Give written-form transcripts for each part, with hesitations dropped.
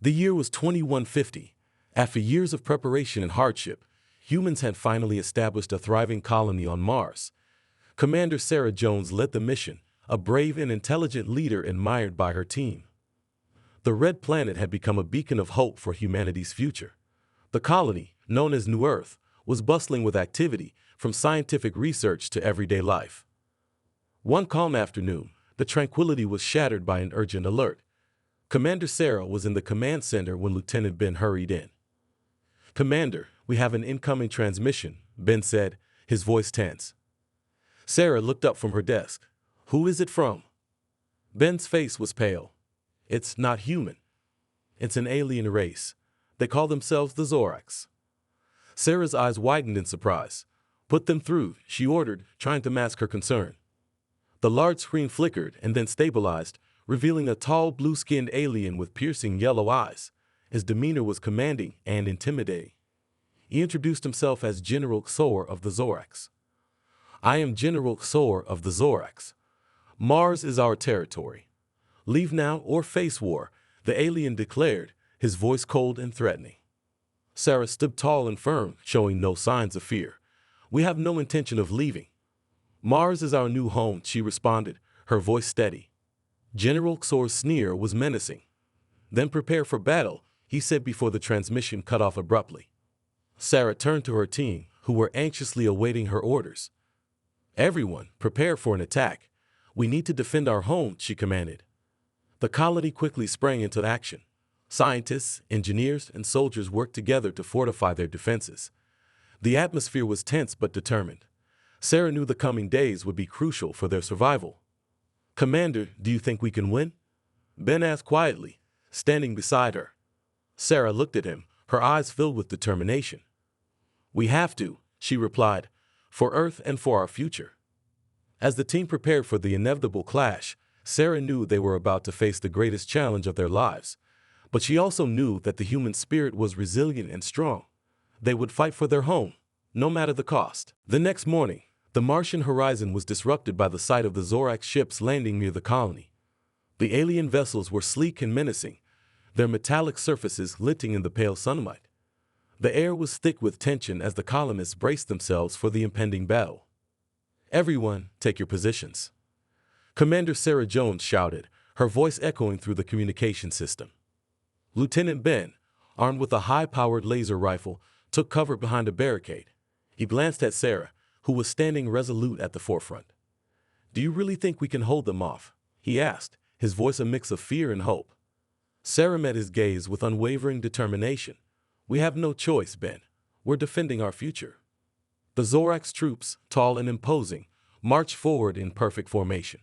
The year was 2150. After years of preparation and hardship, humans had finally established a thriving colony on Mars. Commander Sarah Jones led the mission, a brave and intelligent leader admired by her team. The Red Planet had become a beacon of hope for humanity's future. The colony, known as New Earth, was bustling with activity, from scientific research to everyday life. One calm afternoon, the tranquility was shattered by an urgent alert. Commander Sarah was in the command center when Lieutenant Ben hurried in. "Commander, we have an incoming transmission," Ben said, his voice tense. Sarah looked up from her desk. "Who is it from?" Ben's face was pale. "It's not human. It's an alien race. They call themselves the Zorax." Sarah's eyes widened in surprise. "Put them through," she ordered, trying to mask her concern. The large screen flickered and then stabilized, revealing a tall, blue-skinned alien with piercing yellow eyes. His demeanor was commanding and intimidating. He introduced himself as General Xor of the Zorax. "I am General Xor of the Zorax. Mars is our territory. Leave now or face war," the alien declared, his voice cold and threatening. Sarah stood tall and firm, showing no signs of fear. "We have no intention of leaving. Mars is our new home," she responded, her voice steady. General Xor's sneer was menacing. "Then prepare for battle," he said before the transmission cut off abruptly. Sarah turned to her team, who were anxiously awaiting her orders. "Everyone, prepare for an attack. We need to defend our home," she commanded. The colony quickly sprang into action. Scientists, engineers, and soldiers worked together to fortify their defenses. The atmosphere was tense but determined. Sarah knew the coming days would be crucial for their survival. "Commander, do you think we can win?" Ben asked quietly, standing beside her. Sarah looked at him, her eyes filled with determination. "We have to," she replied, "for Earth and for our future." As the team prepared for the inevitable clash, Sarah knew they were about to face the greatest challenge of their lives. But she also knew that the human spirit was resilient and strong. They would fight for their home, no matter the cost. The next morning, the Martian horizon was disrupted by the sight of the Zorax ships landing near the colony. The alien vessels were sleek and menacing, their metallic surfaces glinting in the pale sunlight. The air was thick with tension as the colonists braced themselves for the impending battle. "Everyone, take your positions," Commander Sarah Jones shouted, her voice echoing through the communication system. Lieutenant Ben, armed with a high-powered laser rifle, took cover behind a barricade. He glanced at Sarah, who was standing resolute at the forefront. "Do you really think we can hold them off?" he asked, his voice a mix of fear and hope. Sarah met his gaze with unwavering determination. "We have no choice, Ben. We're defending our future." The Zorax troops, tall and imposing, marched forward in perfect formation.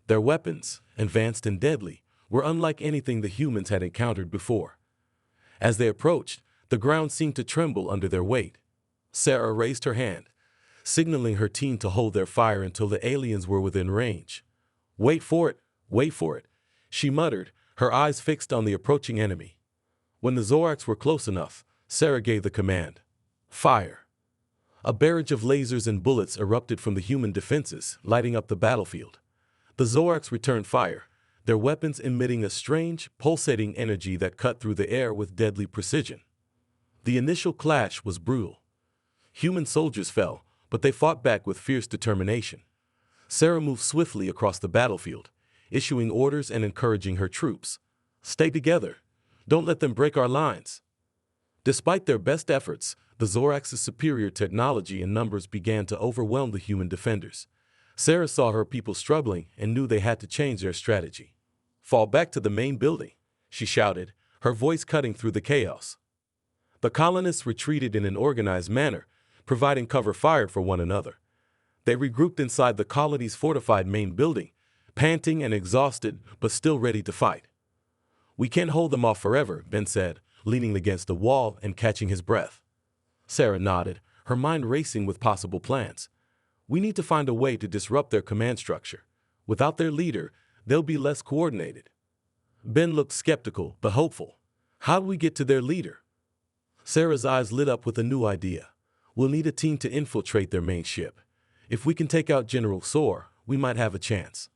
Their weapons, advanced and deadly, were unlike anything the humans had encountered before. As they approached, the ground seemed to tremble under their weight. Sarah raised her hand, signaling her team to hold their fire until the aliens were within range. Wait for it," she muttered, her eyes fixed on the approaching enemy. When the Zorax were close enough, Sarah gave the command. "Fire!" A barrage of lasers and bullets erupted from the human defenses, lighting up the battlefield. The Zorax returned fire, their weapons emitting a strange, pulsating energy that cut through the air with deadly precision. The initial clash was brutal. Human soldiers fell, but they fought back with fierce determination. Sarah moved swiftly across the battlefield, issuing orders and encouraging her troops. "Stay together. Don't let them break our lines." Despite their best efforts, the Zorax's superior technology and numbers began to overwhelm the human defenders. Sarah saw her people struggling and knew they had to change their strategy. "Fall back to the main building," she shouted, her voice cutting through the chaos. The colonists retreated in an organized manner, providing cover fire for one another. They regrouped inside the colony's fortified main building, panting and exhausted, but still ready to fight. "We can't hold them off forever," Ben said, leaning against the wall and catching his breath. Sarah nodded, her mind racing with possible plans. "We need to find a way to disrupt their command structure. Without their leader, they'll be less coordinated." Ben looked skeptical but hopeful. "How do we get to their leader?" Sarah's eyes lit up with a new idea. "We'll need a team to infiltrate their main ship. If we can take out General Xor, we might have a chance."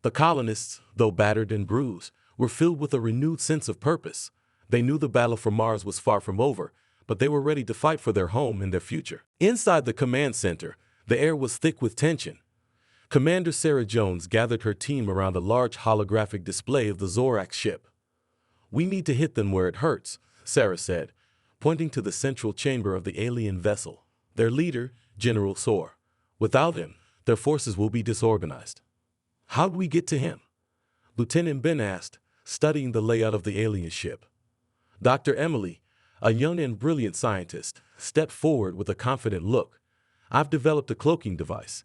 The colonists, though battered and bruised, were filled with a renewed sense of purpose. They knew the battle for Mars was far from over, but they were ready to fight for their home and their future. Inside the command center, the air was thick with tension. Commander Sarah Jones gathered her team around a large holographic display of the Zorax ship. "We need to hit them where it hurts," Sarah said, pointing to the central chamber of the alien vessel. "Their leader, General Xor. Without him, their forces will be disorganized." "How do we get to him?" Lieutenant Ben asked, studying the layout of the alien ship. Dr. Emily, a young and brilliant scientist, stepped forward with a confident look. "I've developed a cloaking device.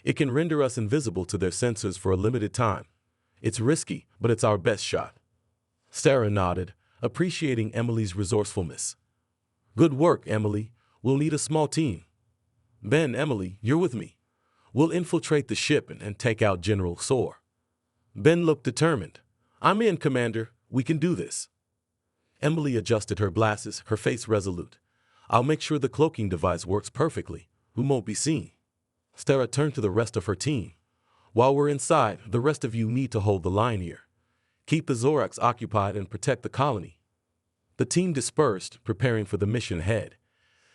It can render us invisible to their sensors for a limited time. It's risky, but it's our best shot." Sarah nodded, appreciating Emily's resourcefulness. "Good work, Emily. We'll need a small team. Ben, Emily, you're with me. We'll infiltrate the ship and take out General Xor." Ben looked determined. "I'm in, Commander. We can do this." Emily adjusted her glasses, her face resolute. "I'll make sure the cloaking device works perfectly. We won't be seen." Sarah turned to the rest of her team. "While we're inside, the rest of you need to hold the line here. Keep the Zorax occupied and protect the colony." The team dispersed, preparing for the mission ahead.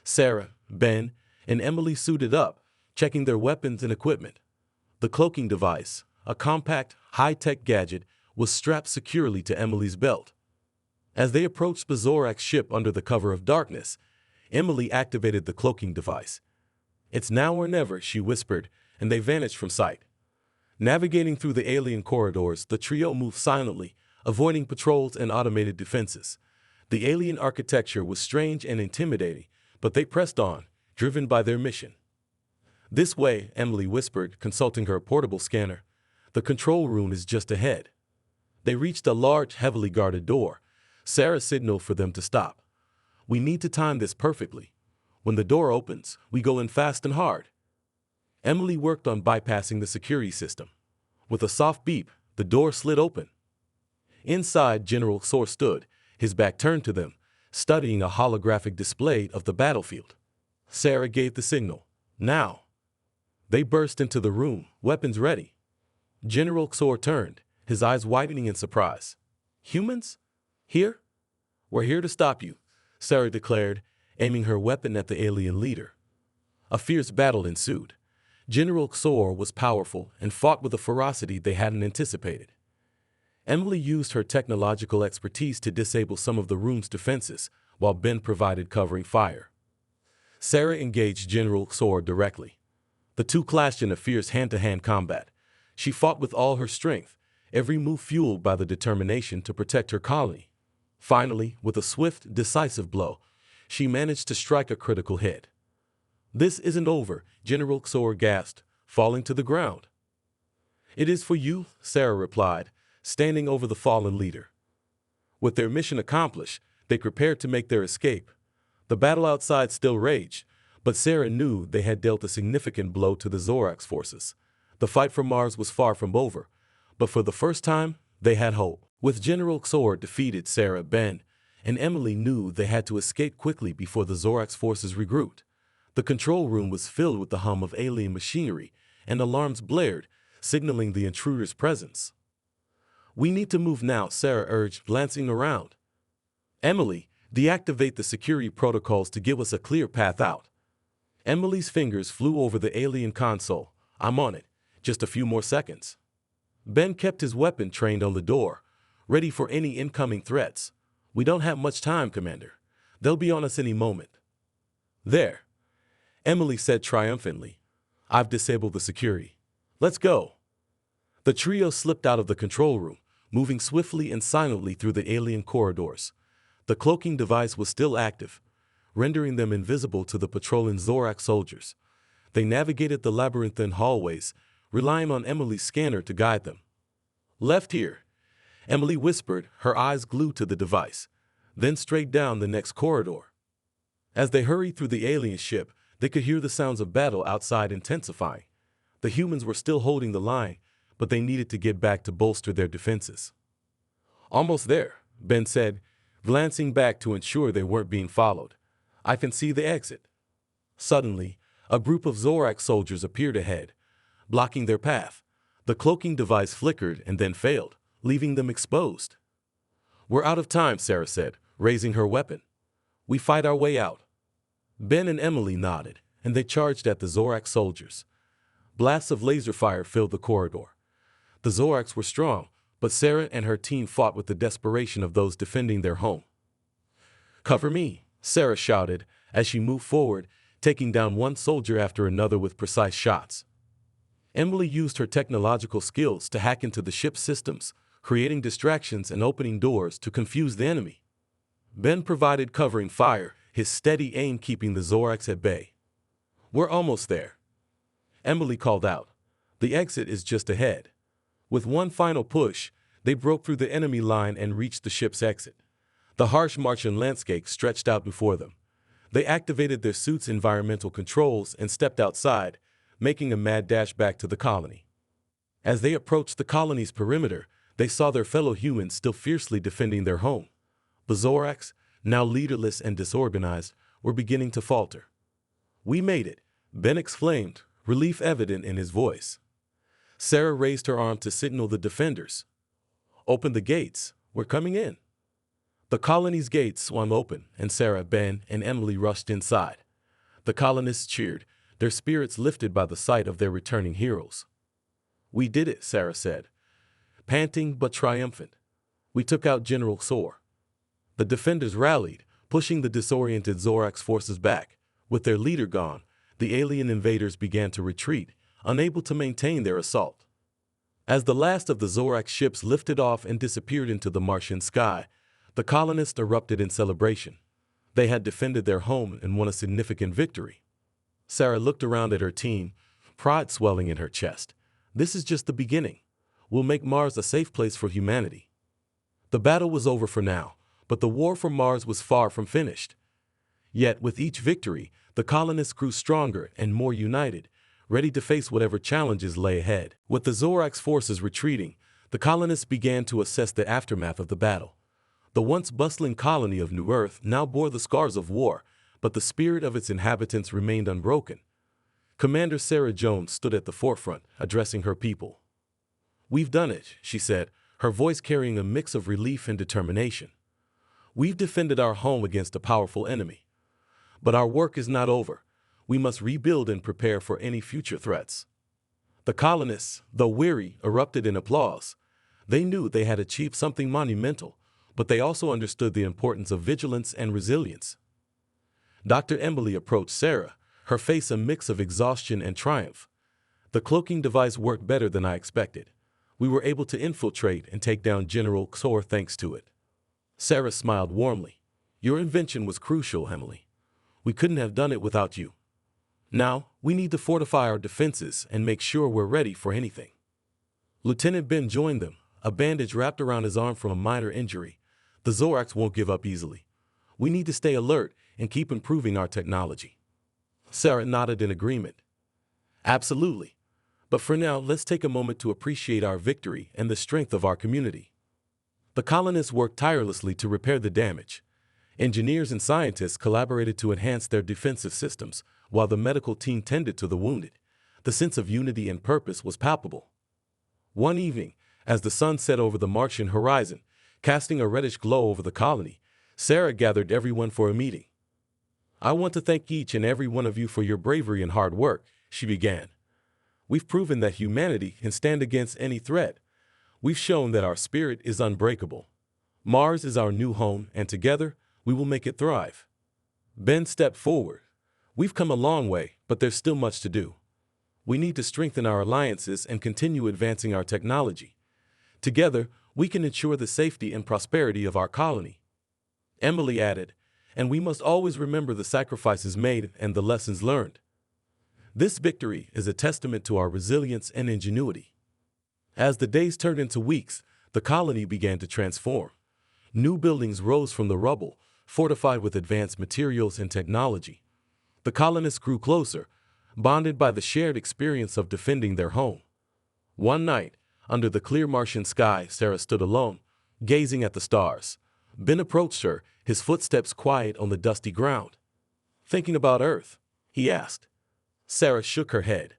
Sarah, Ben, and Emily suited up, checking their weapons and equipment. The cloaking device, a compact, high-tech gadget, was strapped securely to Emily's belt. As they approached the Zorax ship under the cover of darkness, Emily activated the cloaking device. "It's now or never," she whispered, and they vanished from sight. Navigating through the alien corridors, the trio moved silently, avoiding patrols and automated defenses. The alien architecture was strange and intimidating, but they pressed on, driven by their mission. "This way," Emily whispered, consulting her portable scanner. "The control room is just ahead." They reached a large, heavily guarded door. Sarah signaled for them to stop. "We need to time this perfectly. When the door opens, we go in fast and hard." Emily worked on bypassing the security system. With a soft beep, the door slid open. Inside, General Xor stood, his back turned to them, studying a holographic display of the battlefield. Sarah gave the signal. "Now." They burst into the room, weapons ready. General Xor turned, his eyes widening in surprise. "Humans? Here?" "We're here to stop you," Sarah declared, aiming her weapon at the alien leader. A fierce battle ensued. General Xor was powerful and fought with a ferocity they hadn't anticipated. Emily used her technological expertise to disable some of the room's defenses, while Ben provided covering fire. Sarah engaged General Xor directly. The two clashed in a fierce hand-to-hand combat. She fought with all her strength, every move fueled by the determination to protect her colony. Finally, with a swift, decisive blow, she managed to strike a critical hit. "This isn't over," General Xor gasped, falling to the ground. "It is for you," Sarah replied, standing over the fallen leader. With their mission accomplished, they prepared to make their escape. The battle outside still raged, but Sarah knew they had dealt a significant blow to the Zorax forces. The fight for Mars was far from over, but for the first time, they had hope. With General Xor defeated, Sarah, Ben, and Emily knew they had to escape quickly before the Zorax forces regrouped. The control room was filled with the hum of alien machinery, and alarms blared, signaling the intruder's presence. "We need to move now," Sarah urged, glancing around. "Emily, deactivate the security protocols to give us a clear path out." Emily's fingers flew over the alien console. "I'm on it. Just a few more seconds." Ben kept his weapon trained on the door, ready for any incoming threats. "We don't have much time, Commander. They'll be on us any moment." "There," Emily said triumphantly. "I've disabled the security. Let's go." The trio slipped out of the control room, moving swiftly and silently through the alien corridors. The cloaking device was still active, rendering them invisible to the patrolling Zorax soldiers. They navigated the labyrinthine hallways, relying on Emily's scanner to guide them. "Left here," Emily whispered, her eyes glued to the device, then straight down the next corridor. As they hurried through the alien ship, they could hear the sounds of battle outside intensifying. The humans were still holding the line, but they needed to get back to bolster their defenses. "Almost there," Ben said, glancing back to ensure they weren't being followed. "I can see the exit." Suddenly, a group of Zorax soldiers appeared ahead, blocking their path. The cloaking device flickered and then failed, leaving them exposed. "We're out of time," Sarah said, raising her weapon. "We fight our way out." Ben and Emily nodded, and they charged at the Zorax soldiers. Blasts of laser fire filled the corridor. The Zorax were strong, but Sarah and her team fought with the desperation of those defending their home. "Cover me," Sarah shouted as she moved forward, taking down one soldier after another with precise shots. Emily used her technological skills to hack into the ship's systems, creating distractions and opening doors to confuse the enemy. Ben provided covering fire, his steady aim keeping the Zorax at bay. "We're almost there," Emily called out. "The exit is just ahead." With one final push, they broke through the enemy line and reached the ship's exit. The harsh Martian landscape stretched out before them. They activated their suits' environmental controls and stepped outside, making a mad dash back to the colony. As they approached the colony's perimeter, they saw their fellow humans still fiercely defending their home. The Zorax, now leaderless and disorganized, were beginning to falter. "We made it," Ben exclaimed, relief evident in his voice. Sarah raised her arm to signal the defenders. "Open the gates. We're coming in." The colony's gates swung open, and Sarah, Ben, and Emily rushed inside. The colonists cheered, their spirits lifted by the sight of their returning heroes. "We did it," Sarah said, panting but triumphant. "We took out General Xor." The defenders rallied, pushing the disoriented Zorax forces back. With their leader gone, the alien invaders began to retreat, unable to maintain their assault. As the last of the Zorax ships lifted off and disappeared into the Martian sky, the colonists erupted in celebration. They had defended their home and won a significant victory. Sarah looked around at her team, pride swelling in her chest. "This is just the beginning. We'll make Mars a safe place for humanity." The battle was over for now, but the war for Mars was far from finished. Yet, with each victory, the colonists grew stronger and more united, ready to face whatever challenges lay ahead. With the Zorax forces retreating, the colonists began to assess the aftermath of the battle. The once bustling colony of New Earth now bore the scars of war, but the spirit of its inhabitants remained unbroken. Commander Sarah Jones stood at the forefront, addressing her people. "We've done it," she said, her voice carrying a mix of relief and determination. "We've defended our home against a powerful enemy. But our work is not over. We must rebuild and prepare for any future threats." The colonists, though weary, erupted in applause. They knew they had achieved something monumental, but they also understood the importance of vigilance and resilience. Dr. Emily approached Sarah, her face a mix of exhaustion and triumph. "The cloaking device worked better than I expected. We were able to infiltrate and take down General Xor thanks to it." Sarah smiled warmly. "Your invention was crucial, Emily. We couldn't have done it without you. Now, we need to fortify our defenses and make sure we're ready for anything." Lieutenant Ben joined them, a bandage wrapped around his arm from a minor injury. "The Zorax won't give up easily. We need to stay alert and keep improving our technology." Sarah nodded in agreement. "Absolutely. But for now, let's take a moment to appreciate our victory and the strength of our community." The colonists worked tirelessly to repair the damage. Engineers and scientists collaborated to enhance their defensive systems, while the medical team tended to the wounded. The sense of unity and purpose was palpable. One evening, as the sun set over the Martian horizon, casting a reddish glow over the colony, Sarah gathered everyone for a meeting. "I want to thank each and every one of you for your bravery and hard work," she began. "We've proven that humanity can stand against any threat. We've shown that our spirit is unbreakable. Mars is our new home, and together, we will make it thrive." Ben stepped forward. "We've come a long way, but there's still much to do. We need to strengthen our alliances and continue advancing our technology. Together, we can ensure the safety and prosperity of our colony." Emily added, "And we must always remember the sacrifices made and the lessons learned. This victory is a testament to our resilience and ingenuity." As the days turned into weeks, the colony began to transform. New buildings rose from the rubble, fortified with advanced materials and technology. The colonists grew closer, bonded by the shared experience of defending their home. One night, under the clear Martian sky, Sarah stood alone, gazing at the stars. Ben approached her, his footsteps quiet on the dusty ground. "Thinking about Earth?" he asked. Sarah shook her head.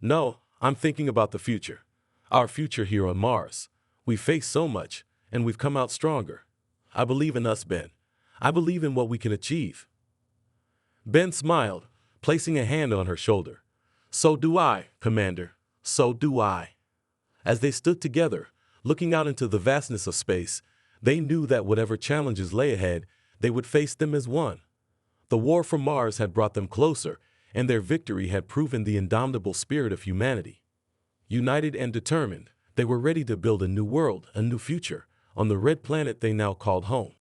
"No, I'm thinking about the future. Our future here on Mars. We've faced so much, and we've come out stronger. I believe in us, Ben. I believe in what we can achieve." Ben smiled, placing a hand on her shoulder. "So do I, Commander. So do I." As they stood together, looking out into the vastness of space, they knew that whatever challenges lay ahead, they would face them as one. The war for Mars had brought them closer, and their victory had proven the indomitable spirit of humanity. United and determined, they were ready to build a new world, a new future, on the red planet they now called home.